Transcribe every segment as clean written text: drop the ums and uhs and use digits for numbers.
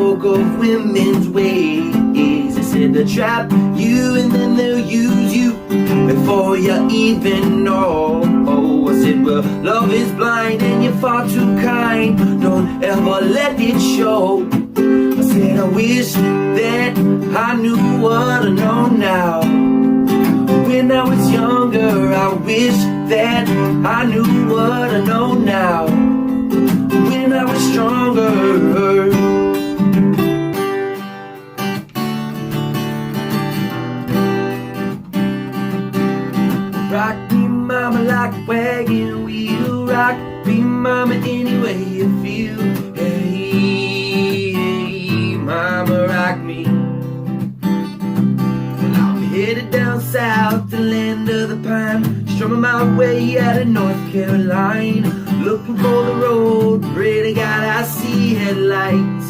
spoke of women's ways. They said they'll trap you and then they'll use you before you even know. I said, well, love is blind and you're far too kind. Don't ever let it show. I said, I wish that I knew what I know now. When I was younger, I wish that I knew what I know now. When I was stronger. Rock me, mama, like a wagon wheel. Rock me, mama, any way you feel. Hey, hey, mama, rock me. Well, I'm headed down south, the land of the pine, strumming my way out of North Carolina, looking for the road. Pray to God I see headlights.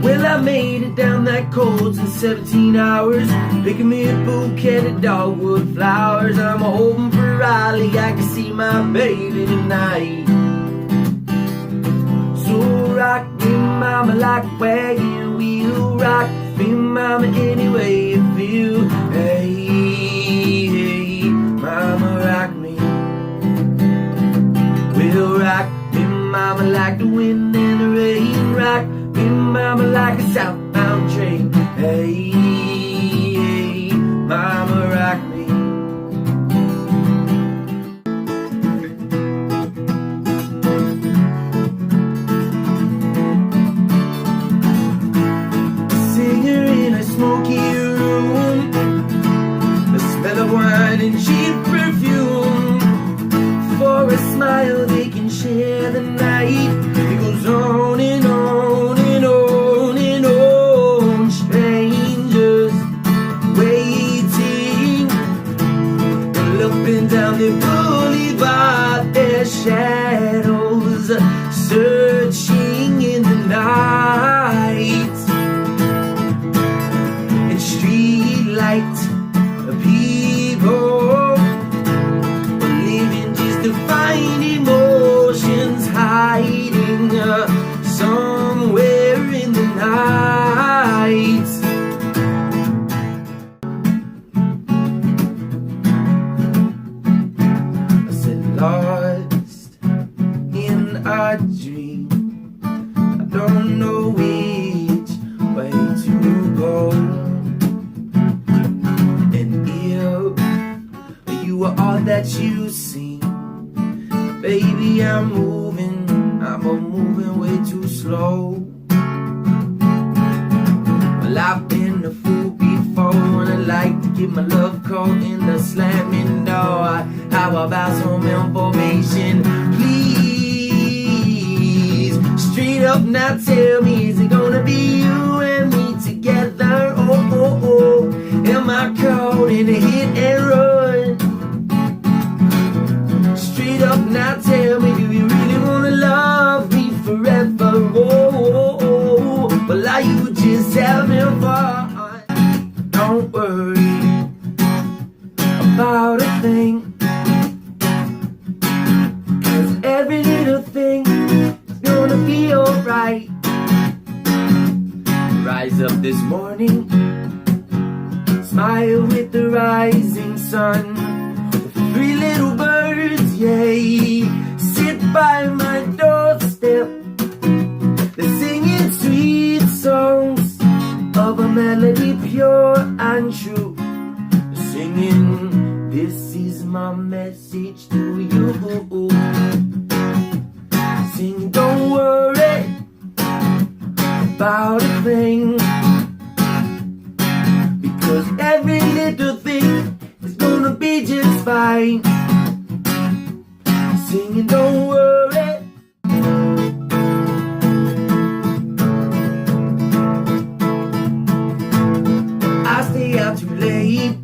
Well, I made it down that coast in 17 hours, picking me a bouquet of dogwood flowers. I'm hoping for Raleigh, I can see my baby tonight. So rock me, mama, like a wagon wheel. Rock me, mama, any way you feel. Hey, hey, mama, rock me. Well, rock me, mama, like the wind and the rain. Rock me, mama, like a southbound train. Hey, hey, mama, rock me. Singer in a smoky room, the smell of wine and cheap perfume. For a smile they can share the night. It goes on and on and on and on. Strangers waiting, well, up and down the boulevard, their shadows searching in the night. And street light people living just to find emotions hiding somewhere in the night. I said, lost in a dream, I don't know which way to go. And if you were all that you seem, baby, I'm moving way too slow. Well, I've been a fool before, and I like to get my love caught in the slamming door. How about some information, please? Straight up now, tell me, is it gonna be you and me together? Oh, oh, oh. Am I caught in a hit and run? Straight up now, tell me, do you really wanna love me forever? Oh, oh, oh. Well, are you just having fun? Don't worry about a thing, 'cause every little thing is gonna be alright. Rise up this morning, smile with the rising sun. Three little birds, yay, sit by my doorstep. They're singing sweet songs of a melody pure and true. They're singing, this is my message to you. Sing, don't worry about a thing, because every little thing is gonna be just fine. Singing, don't worry. I stay out too late,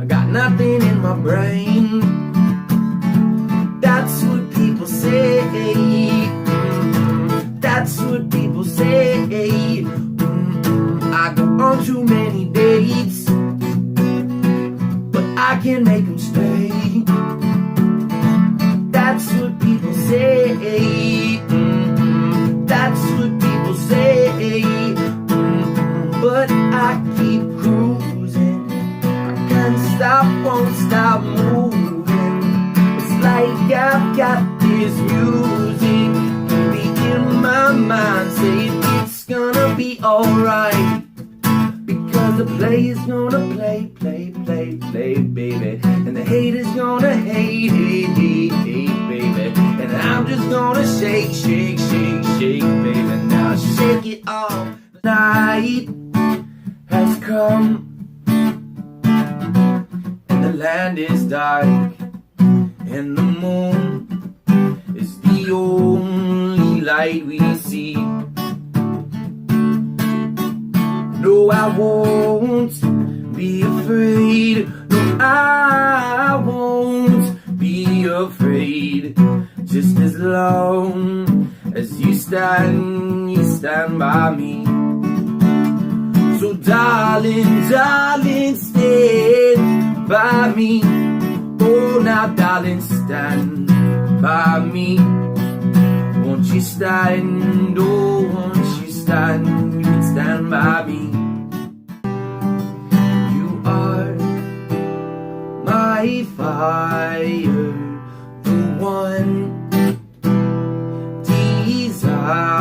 I got nothing in my brain. That's what people say. That's what people say. I go on too many dates, but I can make them stay. That's what people say. That's the players gonna play, baby. And the haters gonna hate, baby. And I'm just gonna shake, baby. Now shake it off. The night has come, and the land is dark, and the moon is the only light we see. No, I won't be afraid. No, I won't be afraid. Just as long as you stand by me. So darling, stand by me. Oh, now darling, stand by me. Won't you stand, oh, won't you stand, you can stand by me. You are my fire, the one desire.